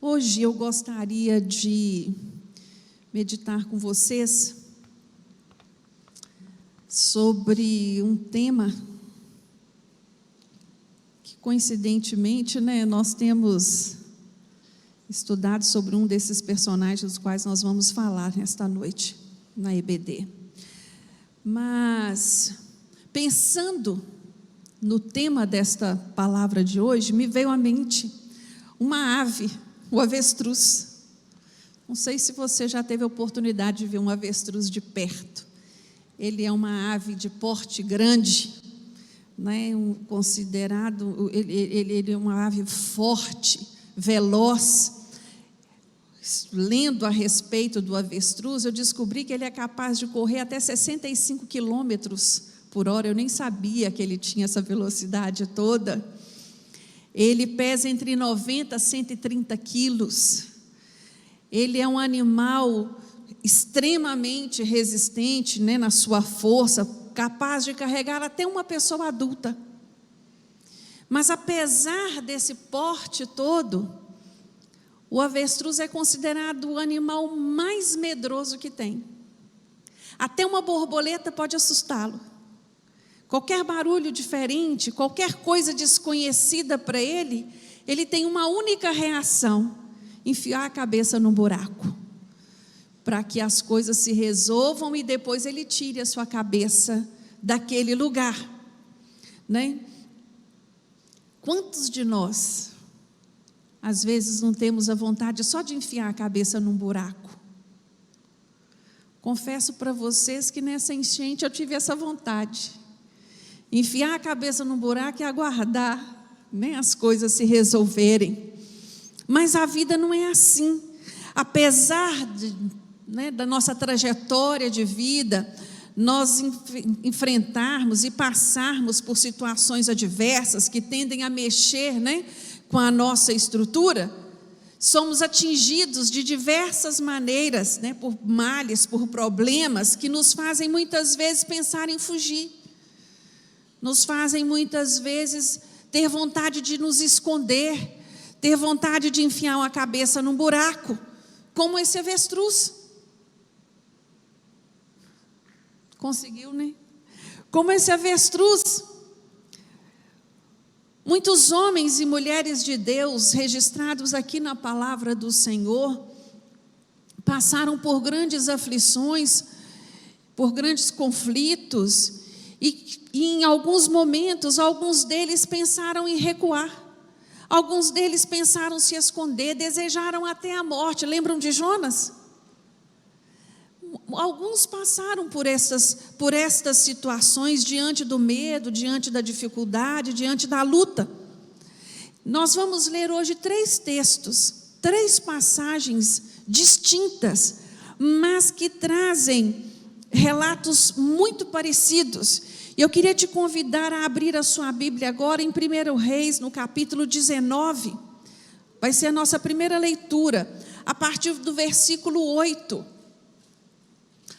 Hoje eu gostaria de meditar com vocês sobre um tema que, coincidentemente, nós temos estudado sobre um desses personagens dos quais nós vamos falar nesta noite, na EBD. Mas, pensando no tema desta palavra de hoje, me veio à mente uma ave, o avestruz. Não sei se você já teve a oportunidade de ver um avestruz de perto. Ele é uma ave de porte grande, ele é uma ave forte, veloz. Lendo a respeito do avestruz, eu descobri que ele é capaz de correr até 65 quilômetros por hora. Eu nem sabia que ele tinha essa velocidade toda. Ele pesa entre 90 a 130 quilos. Ele é um animal extremamente resistente, na sua força, capaz de carregar até uma pessoa adulta. Mas apesar desse porte todo, o avestruz é considerado o animal mais medroso que tem. Até uma borboleta pode assustá-lo. Qualquer barulho diferente, qualquer coisa desconhecida para ele, ele tem uma única reação: enfiar a cabeça no buraco, para que as coisas se resolvam e depois ele tire a sua cabeça daquele lugar, Quantos de nós, às vezes, não temos a vontade só de enfiar a cabeça num buraco? Confesso para vocês que nessa enchente eu tive essa vontade. Enfiar a cabeça num buraco e aguardar, as coisas se resolverem. Mas a vida não é assim. Apesar da nossa trajetória de vida, nós enfrentarmos e passarmos por situações adversas que tendem a mexer, com a nossa estrutura, somos atingidos de diversas maneiras, por males, por problemas que nos fazem muitas vezes pensar em fugir, nos fazem muitas vezes ter vontade de nos esconder, ter vontade de enfiar uma cabeça num buraco, como esse avestruz. Conseguiu, Como esse avestruz. Muitos homens e mulheres de Deus, registrados aqui na palavra do Senhor, passaram por grandes aflições, por grandes conflitos, e em alguns momentos, alguns deles pensaram em recuar, alguns deles pensaram se esconder, desejaram até a morte. Lembram de Jonas? Alguns passaram por estas situações, diante do medo, diante da dificuldade, diante da luta. Nós vamos ler hoje 3 textos, 3 passagens distintas, mas que trazem relatos muito parecidos. E eu queria te convidar a abrir a sua Bíblia agora em 1 Reis, no capítulo 19. Vai ser a nossa primeira leitura, a partir do versículo 8.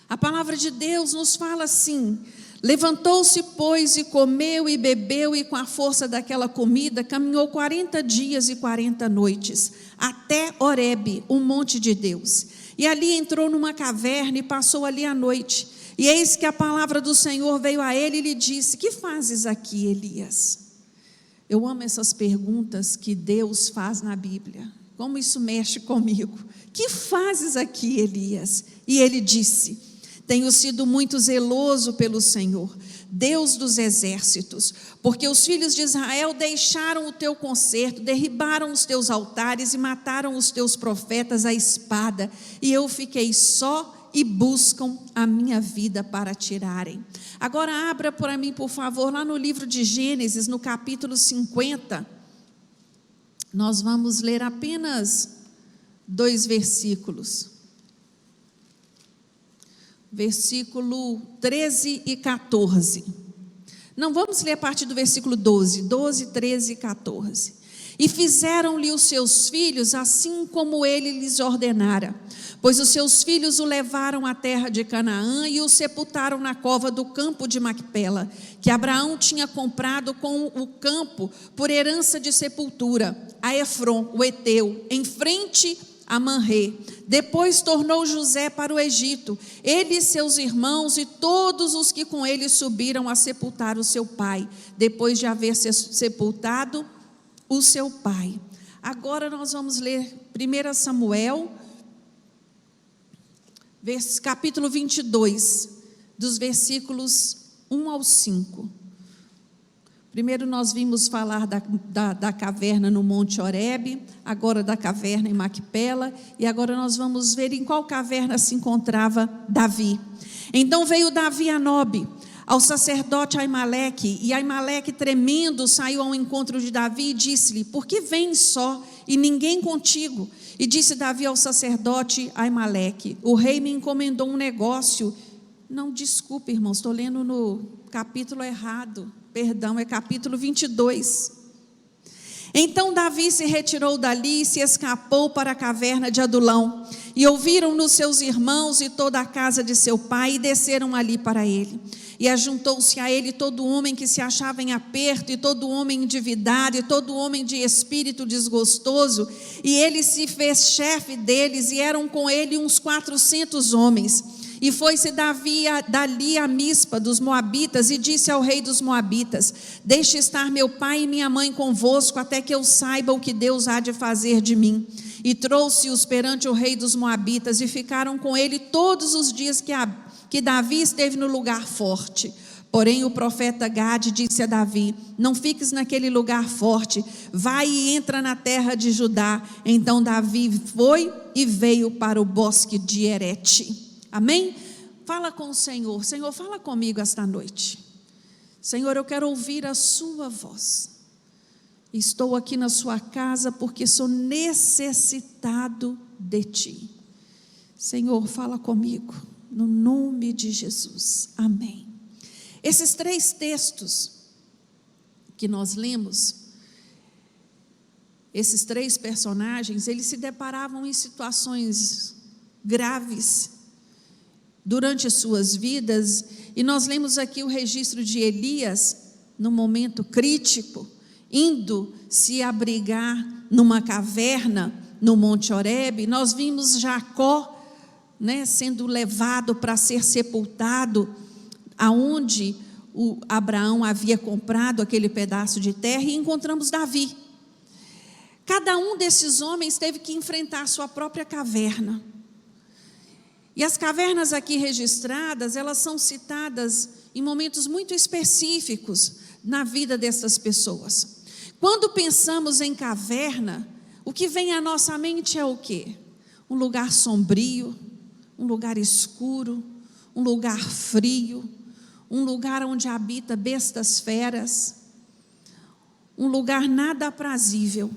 A palavra de Deus nos fala assim: levantou-se, pois, e comeu e bebeu, e com a força daquela comida caminhou 40 dias e 40 noites, até Horebe, o monte de Deus. E ali entrou numa caverna e passou ali a noite. E eis que a palavra do Senhor veio a ele e lhe disse: que fazes aqui, Elias? Eu amo essas perguntas que Deus faz na Bíblia. Como isso mexe comigo. Que fazes aqui, Elias? E ele disse: tenho sido muito zeloso pelo Senhor, Deus dos exércitos, porque os filhos de Israel deixaram o teu concerto, derribaram os teus altares e mataram os teus profetas à espada, e eu fiquei só e buscam a minha vida para tirarem. Agora abra para mim, por favor, lá no livro de Gênesis, no capítulo 50, nós vamos ler apenas 2 versículos. Versículo 13 e 14. Não, vamos ler a partir do versículo 12, 13 e 14. E fizeram-lhe os seus filhos assim como ele lhes ordenara. Pois os seus filhos o levaram à terra de Canaã e o sepultaram na cova do campo de Macpela, que Abraão tinha comprado com o campo por herança de sepultura, a Efron, o Eteu, em frente a Manré. Depois tornou José para o Egito, ele e seus irmãos e todos os que com ele subiram a sepultar o seu pai, depois de haver sepultado o seu pai. Agora nós vamos ler 1 Samuel, capítulo 22, dos versículos 1 ao 5. Primeiro nós vimos falar da caverna no Monte Horebe, agora da caverna em Macpela, e agora nós vamos ver em qual caverna se encontrava Davi. Então veio Davi a Nobe, ao sacerdote Aimeleque, e Aimeleque tremendo saiu ao encontro de Davi e disse-lhe: por que vens só e ninguém contigo? E disse Davi ao sacerdote Aimeleque: o rei me encomendou um negócio. Não, desculpe, irmãos, estou lendo no capítulo errado. Perdão, é capítulo 22. Então Davi se retirou dali e se escapou para a caverna de Adulão. E ouviram-no seus irmãos e toda a casa de seu pai, e desceram ali para ele. E ajuntou-se a ele todo homem que se achava em aperto, e todo homem endividado, e todo homem de espírito desgostoso. E ele se fez chefe deles, e eram com ele uns 400 homens. E foi-se Davi dali a Mispa dos Moabitas, e disse ao rei dos Moabitas: deixe estar meu pai e minha mãe convosco, até que eu saiba o que Deus há de fazer de mim. E trouxe-os perante o rei dos Moabitas, e ficaram com ele todos os dias que Davi esteve no lugar forte. Porém o profeta Gade disse a Davi: não fiques naquele lugar forte, vai e entra na terra de Judá. Então Davi foi e veio para o bosque de Herete. Amém? Fala com o Senhor. Senhor, fala comigo esta noite. Senhor, eu quero ouvir a sua voz. Estou aqui na sua casa porque sou necessitado de ti. Senhor, fala comigo, no nome de Jesus. Amém. Esses 3 textos que nós lemos, esses 3 personagens, eles se deparavam em situações graves durante suas vidas, e nós lemos aqui o registro de Elias, no momento crítico, indo se abrigar numa caverna no Monte Horebe. Nós vimos Jacó, sendo levado para ser sepultado, aonde Abraão havia comprado aquele pedaço de terra, e encontramos Davi. Cada um desses homens teve que enfrentar a sua própria caverna. E as cavernas aqui registradas, elas são citadas em momentos muito específicos na vida dessas pessoas. Quando pensamos em caverna, o que vem à nossa mente é o quê? Um lugar sombrio, um lugar escuro, um lugar frio, um lugar onde habita bestas feras, um lugar nada aprazível.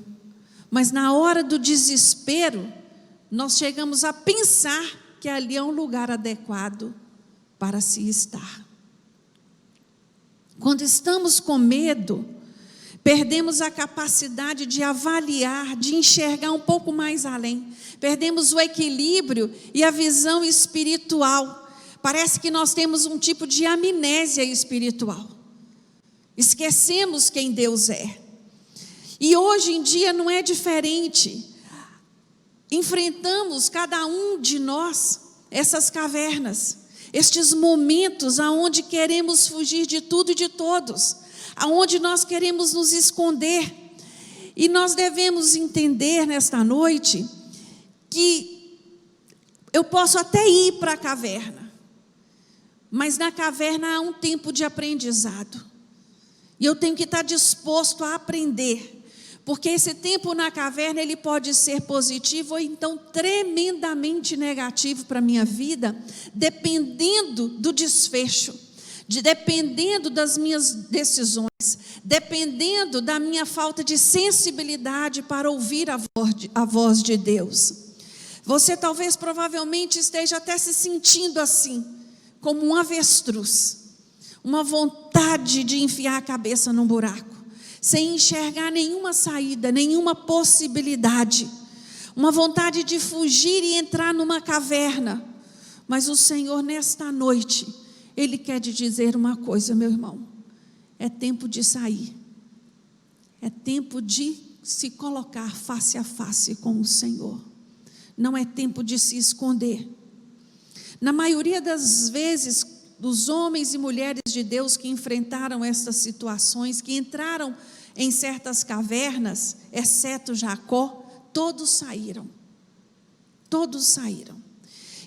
Mas na hora do desespero, nós chegamos a pensar que ali é um lugar adequado para se estar. Quando estamos com medo, perdemos a capacidade de avaliar, de enxergar um pouco mais além. Perdemos o equilíbrio e a visão espiritual. Parece que nós temos um tipo de amnésia espiritual. Esquecemos quem Deus é. E hoje em dia não é diferente. Enfrentamos, cada um de nós, essas cavernas, estes momentos aonde queremos fugir de tudo e de todos, aonde nós queremos nos esconder. E nós devemos entender nesta noite que eu posso até ir para a caverna, mas na caverna há um tempo de aprendizado, e eu tenho que estar disposto a aprender. Porque esse tempo na caverna, ele pode ser positivo ou então tremendamente negativo para a minha vida, dependendo do desfecho, dependendo das minhas decisões, dependendo da minha falta de sensibilidade para ouvir a voz de Deus. Você talvez, provavelmente, esteja até se sentindo assim, como um avestruz, uma vontade de enfiar a cabeça num buraco. sem enxergar nenhuma saída, nenhuma possibilidade, uma vontade de fugir e entrar numa caverna. Mas o Senhor, nesta noite, Ele quer te dizer uma coisa, meu irmão: é tempo de sair, é tempo de se colocar face a face com o Senhor, não é tempo de se esconder. Na maioria das vezes, dos homens e mulheres de Deus que enfrentaram essas situações, que entraram em certas cavernas, exceto Jacó, todos saíram. Todos saíram.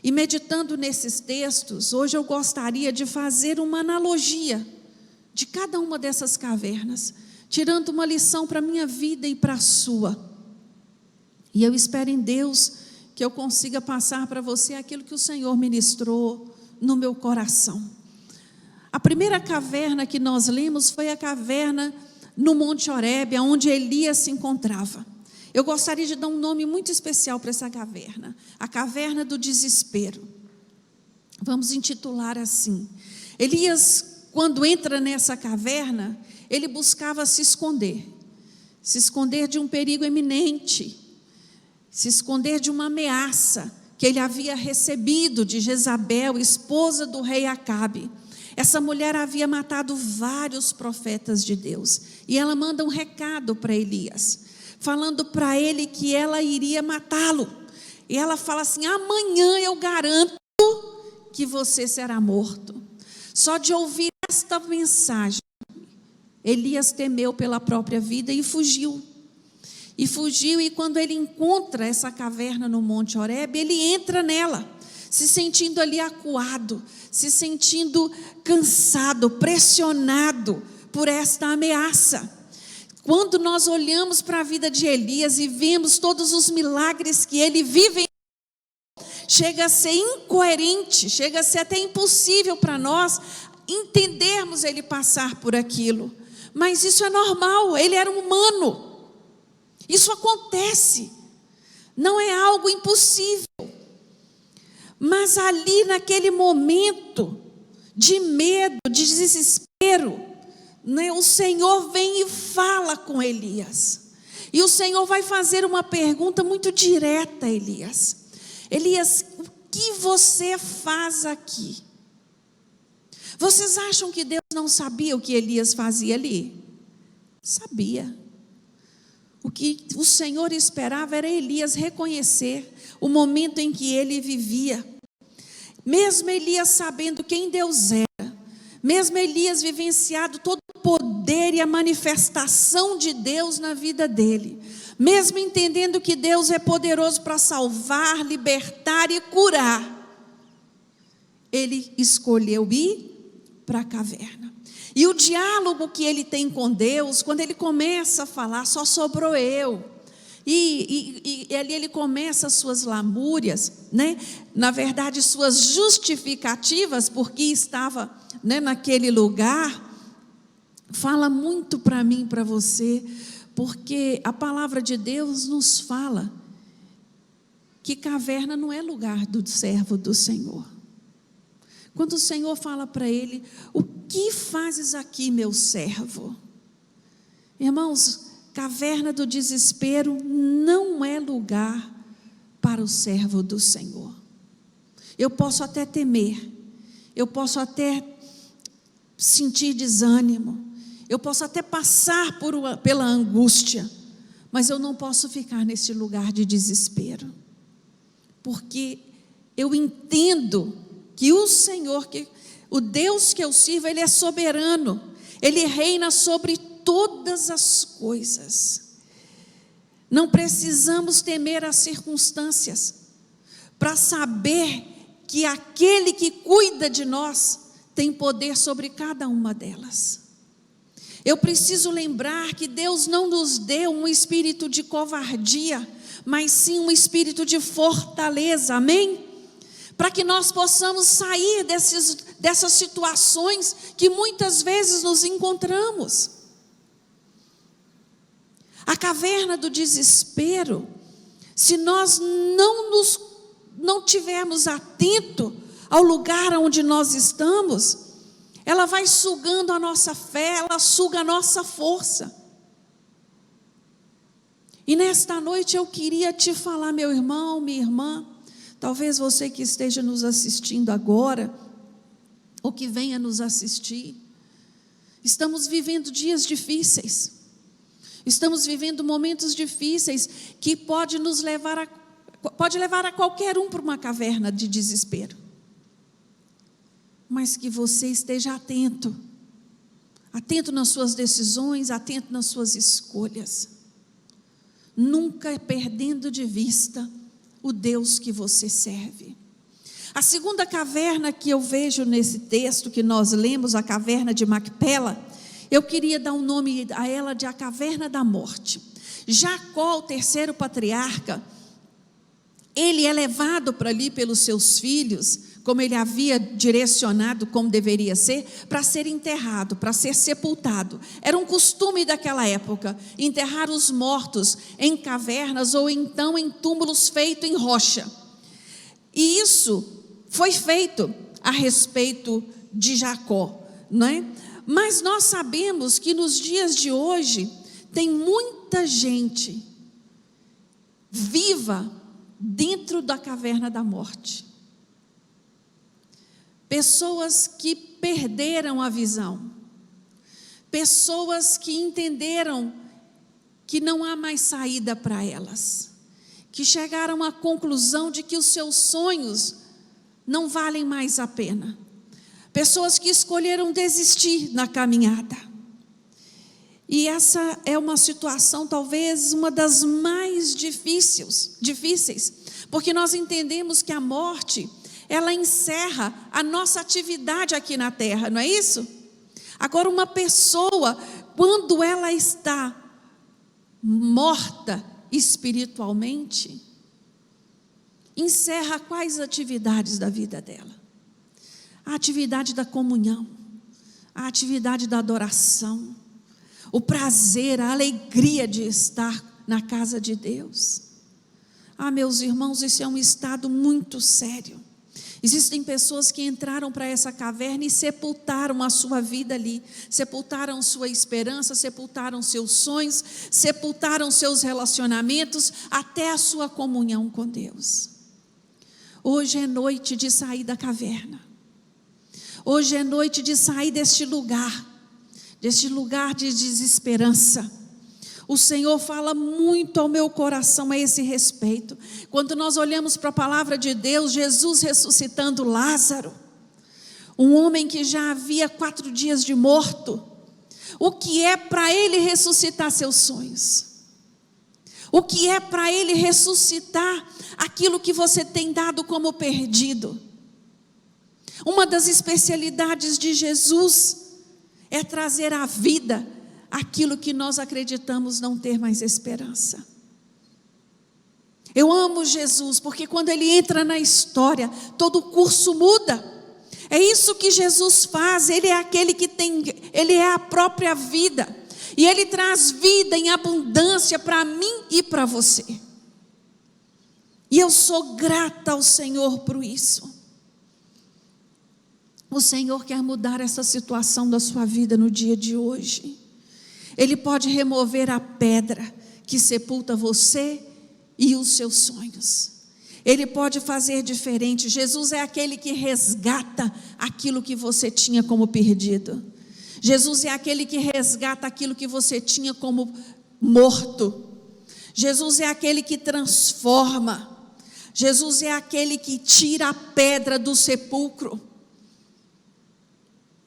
E meditando nesses textos, hoje eu gostaria de fazer uma analogia de cada uma dessas cavernas, tirando uma lição para a minha vida e para a sua. E eu espero em Deus que eu consiga passar para você aquilo que o Senhor ministrou no meu coração. A primeira caverna que nós lemos foi a caverna no Monte Horebe, onde Elias se encontrava. Eu gostaria de dar um nome muito especial para essa caverna: a caverna do desespero. Vamos intitular assim. Elias, quando entra nessa caverna, ele buscava se esconder de um perigo iminente, se esconder de uma ameaça que ele havia recebido de Jezabel, esposa do rei Acabe. Essa mulher havia matado vários profetas de Deus, e ela manda um recado para Elias, falando para ele que ela iria matá-lo. E ela fala assim: amanhã eu garanto que você será morto. Só de ouvir esta mensagem, Elias temeu pela própria vida e fugiu. E quando ele encontra essa caverna no Monte Horebe, ele entra nela, se sentindo ali acuado, se sentindo cansado, pressionado por esta ameaça. Quando nós olhamos para a vida de Elias e vemos todos os milagres que ele vive, chega a ser incoerente, chega a ser até impossível para nós entendermos ele passar por aquilo. Mas isso é normal, ele era humano. Isso acontece, não é algo impossível. Mas ali naquele momento de medo, de desespero, né, o Senhor vem e fala com Elias. E o Senhor vai fazer uma pergunta muito direta a Elias: Elias, o que você faz aqui? Vocês acham que Deus não sabia o que Elias fazia ali? Sabia. O que o Senhor esperava era Elias reconhecer o momento em que ele vivia. Mesmo Elias sabendo quem Deus era, mesmo Elias vivenciado todo o poder e a manifestação de Deus na vida dele, mesmo entendendo que Deus é poderoso para salvar, libertar e curar, ele escolheu ir para a caverna. E o diálogo que ele tem com Deus, quando ele começa a falar: só sobrou eu. E ali ele começa as suas lamúrias, né? Na verdade, suas justificativas, porque estava, né, naquele lugar. Fala muito para mim e para você, porque a palavra de Deus nos fala que caverna não é lugar do servo do Senhor. Quando o Senhor fala para ele: o que fazes aqui, meu servo? Irmãos, caverna do desespero não é lugar para o servo do Senhor. Eu posso até temer, eu posso até sentir desânimo, eu posso até passar pela angústia, mas eu não posso ficar nesse lugar de desespero, porque eu entendo que o Senhor, o Deus que eu sirvo, Ele é soberano, Ele reina sobre todas as coisas. Não precisamos temer as circunstâncias para saber que aquele que cuida de nós tem poder sobre cada uma delas. Eu preciso lembrar que Deus não nos deu um espírito de covardia, mas sim um espírito de fortaleza, amém? Para que nós possamos sair dessas situações que muitas vezes nos encontramos. A caverna do desespero, se nós não tivermos atento ao lugar onde nós estamos, ela vai sugando a nossa fé, ela suga a nossa força. E nesta noite eu queria te falar, meu irmão, minha irmã, talvez você que esteja nos assistindo agora, ou que venha nos assistir, estamos vivendo dias difíceis, estamos vivendo momentos difíceis que pode levar a qualquer um para uma caverna de desespero, mas que você esteja atento nas suas decisões, atento nas suas escolhas, nunca perdendo de vista o Deus que você serve. A segunda caverna que eu vejo nesse texto que nós lemos, a caverna de Macpela, eu queria dar um nome a ela de a caverna da morte. Jacó, o terceiro patriarca, ele é levado para ali pelos seus filhos, como ele havia direcionado, como deveria ser, para ser enterrado, para ser sepultado. Era um costume daquela época, enterrar os mortos em cavernas ou então em túmulos feitos em rocha. E isso foi feito a respeito de Jacó, não é? Mas nós sabemos que nos dias de hoje, tem muita gente viva dentro da caverna da morte. Pessoas que perderam a visão, pessoas que entenderam que não há mais saída para elas, que chegaram à conclusão de que os seus sonhos não valem mais a pena, pessoas que escolheram desistir na caminhada. E essa é uma situação talvez uma das mais difíceis, porque nós entendemos que a morte, ela encerra a nossa atividade aqui na terra, não é isso? Agora, uma pessoa, quando ela está morta espiritualmente, encerra quais atividades da vida dela? A atividade da comunhão, a atividade da adoração, o prazer, a alegria de estar na casa de Deus. Meus irmãos, isso é um estado muito sério. Existem pessoas que entraram para essa caverna e sepultaram a sua vida ali, sepultaram sua esperança, sepultaram seus sonhos, sepultaram seus relacionamentos, até a sua comunhão com Deus. Hoje é noite de sair da caverna, hoje é noite de sair deste lugar de desesperança. O Senhor fala muito ao meu coração a esse respeito. Quando nós olhamos para a palavra de Deus, Jesus ressuscitando Lázaro, um homem que já havia 4 dias de morto, o que é para ele ressuscitar seus sonhos? O que é para ele ressuscitar aquilo que você tem dado como perdido? Uma das especialidades de Jesus é trazer à vida aquilo que nós acreditamos não ter mais esperança. Eu amo Jesus, porque quando Ele entra na história, todo o curso muda. É isso que Jesus faz. Ele é aquele que Ele é a própria vida, e Ele traz vida em abundância para mim e para você. E eu sou grata ao Senhor por isso. O Senhor quer mudar essa situação da sua vida no dia de hoje. Ele pode remover a pedra que sepulta você e os seus sonhos. Ele pode fazer diferente. Jesus é aquele que resgata aquilo que você tinha como perdido. Jesus é aquele que resgata aquilo que você tinha como morto. Jesus é aquele que transforma. Jesus é aquele que tira a pedra do sepulcro.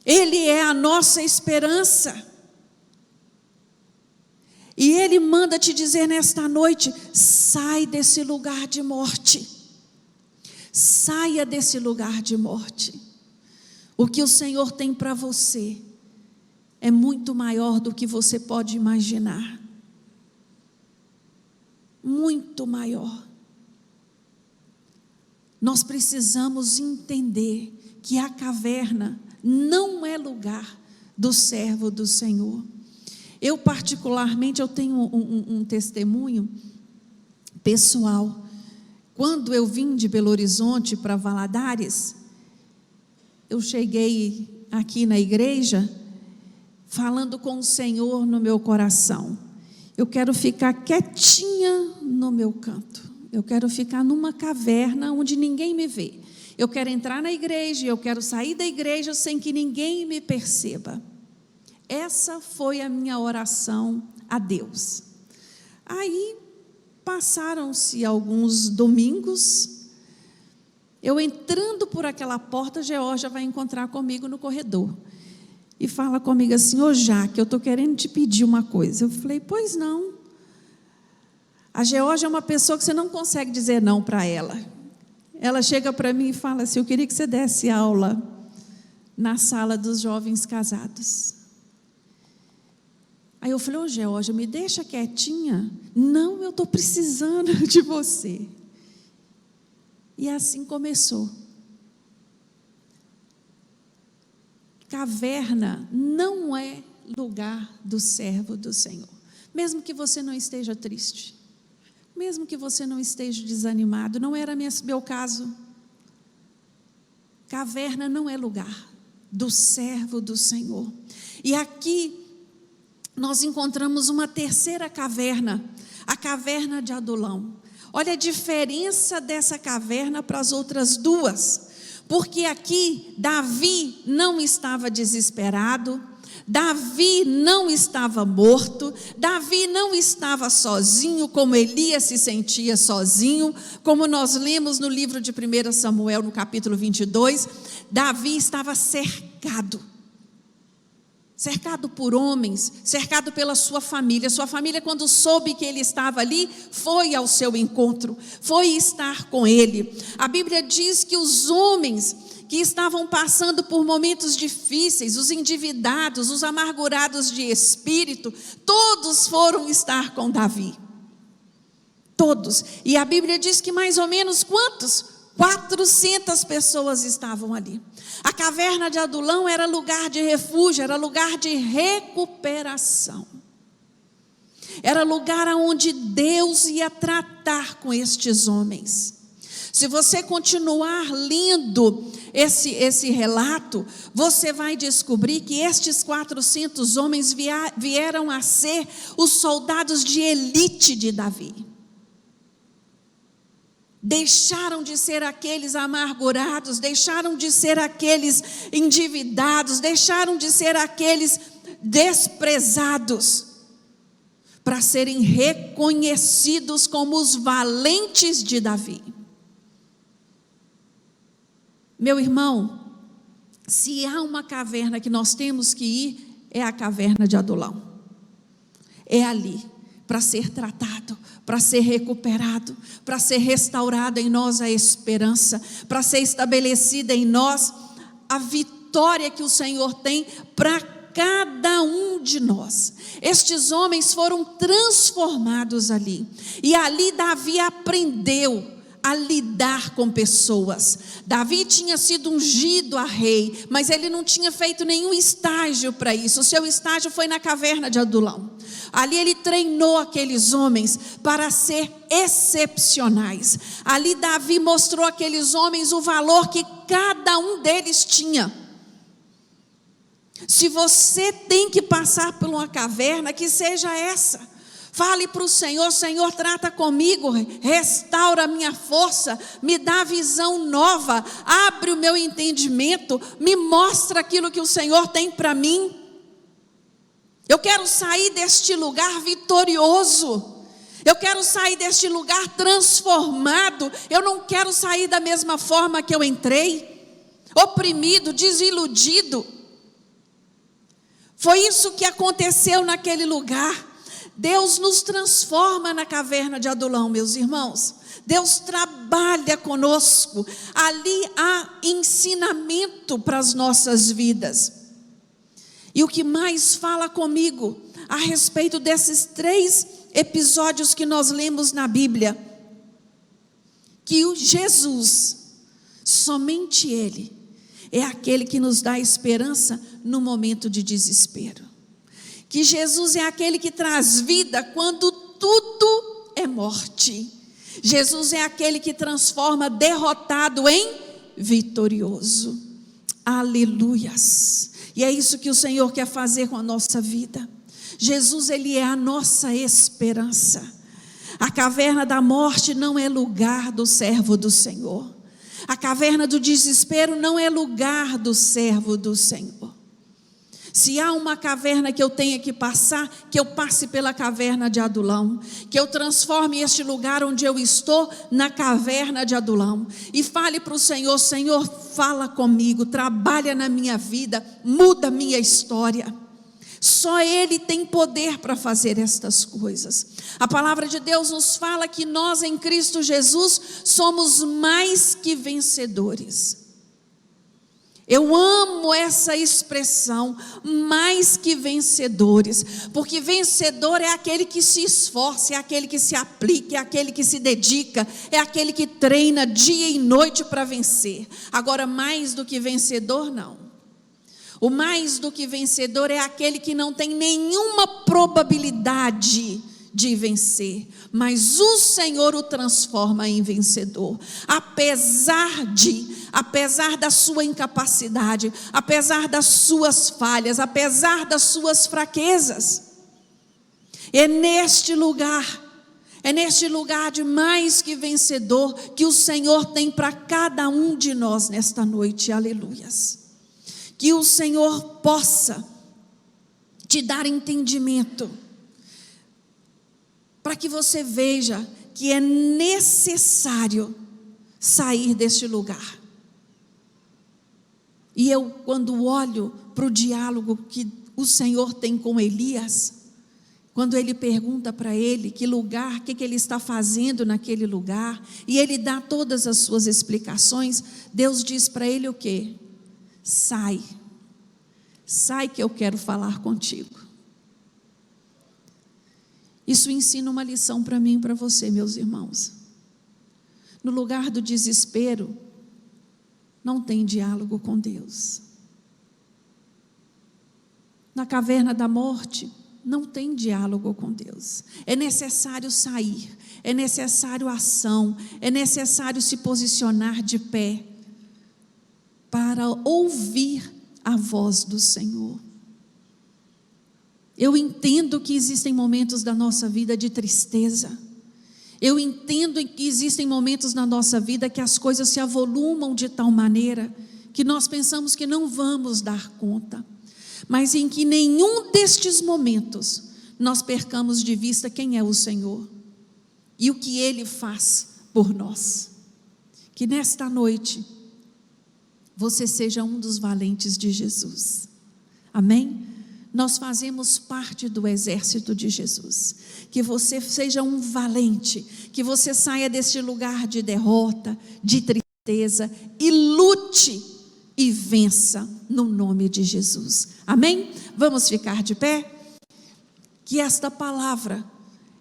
Ele é a nossa esperança. E Ele manda te dizer nesta noite: sai desse lugar de morte. Saia desse lugar de morte. O que o Senhor tem para você é muito maior do que você pode imaginar. Muito maior. Nós precisamos entender que a caverna não é lugar do servo do Senhor. Eu particularmente, eu tenho um testemunho pessoal. Quando eu vim de Belo Horizonte para Valadares, eu cheguei aqui na igreja falando com o Senhor no meu coração. eu quero ficar quietinha no meu canto. Eu quero ficar numa caverna onde ninguém me vê. Eu quero entrar na igreja, eu quero sair da igreja sem que ninguém me perceba. Essa foi a minha oração a Deus. Aí passaram-se alguns domingos, eu entrando por aquela porta, Georgia vai encontrar comigo no corredor e fala comigo assim: ô Jaque, eu estou querendo te pedir uma coisa. Eu falei: pois não. A Georgia é uma pessoa que você não consegue dizer não para ela. Ela chega para mim e fala assim: eu queria que você desse aula na sala dos jovens casados. Aí eu falei: ô Georgia, me deixa quietinha. Não, eu estou precisando de você. E assim começou. Caverna não é lugar do servo do Senhor. Mesmo que você não esteja triste, mesmo que você não esteja desanimado, não era meu caso. Caverna não é lugar do servo do Senhor. E aqui nós encontramos uma terceira caverna, a caverna de Adulão. Olha a diferença dessa caverna para as outras duas, porque aqui Davi não estava desesperado, Davi não estava morto, Davi não estava sozinho, como Elias se sentia sozinho, como nós lemos no livro de 1 Samuel, no capítulo 22, Davi estava cercado por homens, cercado pela sua família. Sua família, quando soube que ele estava ali, foi ao seu encontro, foi estar com ele. A Bíblia diz que os homens que estavam passando por momentos difíceis, os endividados, os amargurados de espírito, todos foram estar com Davi. Todos. E a Bíblia diz que mais ou menos quantos? 400 pessoas estavam ali. A caverna de Adulão era lugar de refúgio, era lugar de recuperação. Era lugar onde Deus ia tratar com estes homens. Se você continuar lendo esse relato, você vai descobrir que estes 400 homens vieram a ser os soldados de elite de Davi. Deixaram de ser aqueles amargurados, deixaram de ser aqueles endividados, deixaram de ser aqueles desprezados, para serem reconhecidos como os valentes de Davi. Meu irmão, se há uma caverna que nós temos que ir, é a caverna de Adulão. É ali, para ser tratado, para ser recuperado, para ser restaurada em nós a esperança, para ser estabelecida em nós a vitória que o Senhor tem para cada um de nós. Estes homens foram transformados ali, e ali Davi aprendeu a lidar com pessoas. Davi tinha sido ungido a rei, mas ele não tinha feito nenhum estágio para isso. O seu estágio foi na caverna de Adulão. Ali ele treinou aqueles homens para ser excepcionais. Ali Davi mostrou àqueles homens o valor que cada um deles tinha. Se você tem que passar por uma caverna, que seja essa. Fale para o Senhor: Senhor, trata comigo, restaura a minha força, me dá visão nova, abre o meu entendimento, me mostra aquilo que o Senhor tem para mim. Eu quero sair deste lugar vitorioso, eu quero sair deste lugar transformado, eu não quero sair da mesma forma que eu entrei, oprimido, desiludido. Foi isso que aconteceu naquele lugar. Deus nos transforma na caverna de Adulão, meus irmãos. Deus trabalha conosco. Ali há ensinamento para as nossas vidas. E o que mais fala comigo a respeito desses 3 episódios que nós lemos na Bíblia, que o Jesus, somente Ele, é aquele que nos dá esperança no momento de desespero. Que Jesus é aquele que traz vida quando tudo é morte. Jesus é aquele que transforma derrotado em vitorioso. Aleluias. E é isso que o Senhor quer fazer com a nossa vida. Jesus, Ele é a nossa esperança. A caverna da morte não é lugar do servo do Senhor. A caverna do desespero não é lugar do servo do Senhor. Se há uma caverna que eu tenha que passar, que eu passe pela caverna de Adulão, que eu transforme este lugar onde eu estou na caverna de Adulão, e fale para o Senhor: Senhor, fala comigo, trabalha na minha vida, muda a minha história. Só Ele tem poder para fazer estas coisas. A palavra de Deus nos fala que nós em Cristo Jesus somos mais que vencedores. Eu amo essa expressão, mais que vencedores, porque vencedor é aquele que se esforça, é aquele que se aplica, é aquele que se dedica, é aquele que treina dia e noite para vencer. Agora, mais do que vencedor, não. O mais do que vencedor é aquele que não tem nenhuma probabilidade de vencer, mas o Senhor o transforma em vencedor, apesar da sua incapacidade, apesar das suas falhas, apesar das suas fraquezas. É neste lugar de mais que vencedor que o Senhor tem para cada um de nós nesta noite, aleluias. Que o Senhor possa te dar entendimento, para que você veja que é necessário sair deste lugar. E eu, quando olho para o diálogo que o Senhor tem com Elias, quando ele pergunta para ele que lugar, o que ele está fazendo naquele lugar, e ele dá todas as suas explicações, Deus diz para ele o quê? Sai que eu quero falar contigo. Isso ensina uma lição para mim e para você, meus irmãos. No lugar do desespero, não tem diálogo com Deus. Na caverna da morte, não tem diálogo com Deus. É necessário sair, é necessário ação, é necessário se posicionar de pé para ouvir a voz do Senhor. Eu entendo que existem momentos da nossa vida de tristeza. Eu entendo que existem momentos na nossa vida que as coisas se avolumam de tal maneira que nós pensamos que não vamos dar conta. Mas em que nenhum destes momentos nós percamos de vista quem é o Senhor e o que Ele faz por nós. Que nesta noite você seja um dos valentes de Jesus. Amém? Nós fazemos parte do exército de Jesus. Que você seja um valente, que você saia deste lugar de derrota, de tristeza e lute e vença no nome de Jesus. Amém? Vamos ficar de pé? Que esta palavra,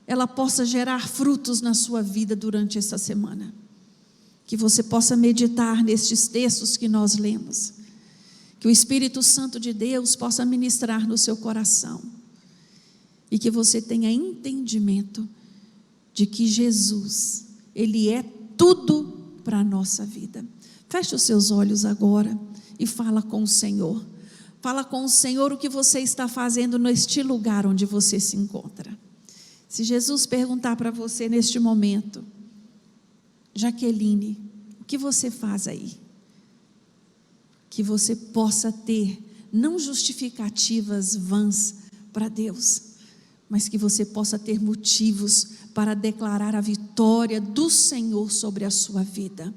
ela possa gerar frutos na sua vida durante essa semana. Que você possa meditar nestes textos que nós lemos. Que o Espírito Santo de Deus possa ministrar no seu coração. E que você tenha entendimento de que Jesus, Ele é tudo para a nossa vida. Feche os seus olhos agora e fala com o Senhor. Fala com o Senhor o que você está fazendo neste lugar onde você se encontra. Se Jesus perguntar para você neste momento: Jaqueline, o que você faz aí? Que você possa ter, não justificativas vãs para Deus, mas que você possa ter motivos para declarar a vitória do Senhor sobre a sua vida.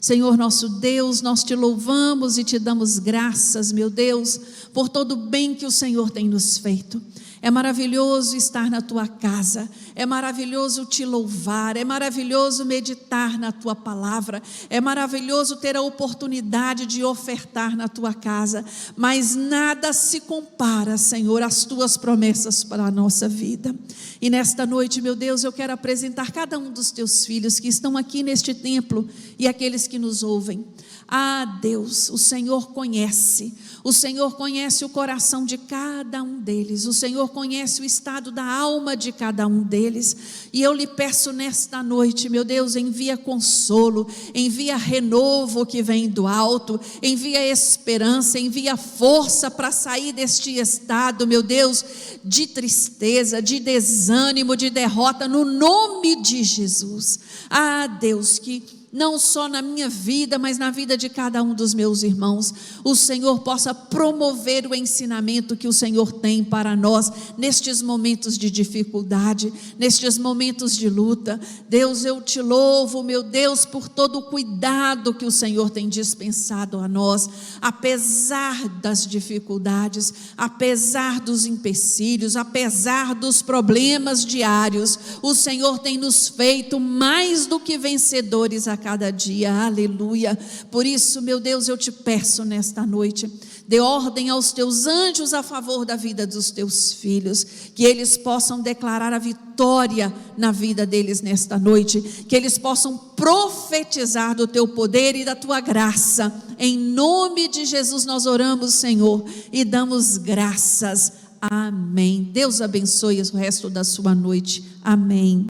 Senhor nosso Deus, nós te louvamos e te damos graças, meu Deus, por todo o bem que o Senhor tem nos feito. É maravilhoso estar na tua casa, é maravilhoso te louvar, é maravilhoso meditar na tua palavra, é maravilhoso ter a oportunidade de ofertar na tua casa, mas nada se compara, Senhor, às tuas promessas para a nossa vida. E nesta noite, meu Deus, eu quero apresentar cada um dos teus filhos que estão aqui neste templo e aqueles que nos ouvem. Ah, Deus, o Senhor conhece o coração de cada um deles, o Senhor conhece o estado da alma de cada um deles, e eu lhe peço nesta noite, meu Deus, envia consolo, envia renovo que vem do alto, envia esperança, envia força para sair deste estado, meu Deus, de tristeza, de desânimo, de derrota, no nome de Jesus. Ah, Deus, que não só na minha vida, mas na vida de cada um dos meus irmãos, o Senhor possa promover o ensinamento que o Senhor tem para nós, nestes momentos de dificuldade, nestes momentos de luta. Deus, eu te louvo, meu Deus, por todo o cuidado que o Senhor tem dispensado a nós, apesar das dificuldades, apesar dos empecilhos, apesar dos problemas diários, o Senhor tem nos feito mais do que vencedores a cada dia, aleluia. Por isso, meu Deus, eu te peço nesta noite, dê ordem aos teus anjos a favor da vida dos teus filhos, que eles possam declarar a vitória na vida deles nesta noite, que eles possam profetizar do teu poder e da tua graça. Em nome de Jesus nós oramos, Senhor, e damos graças. Amém. Deus abençoe o resto da sua noite. Amém.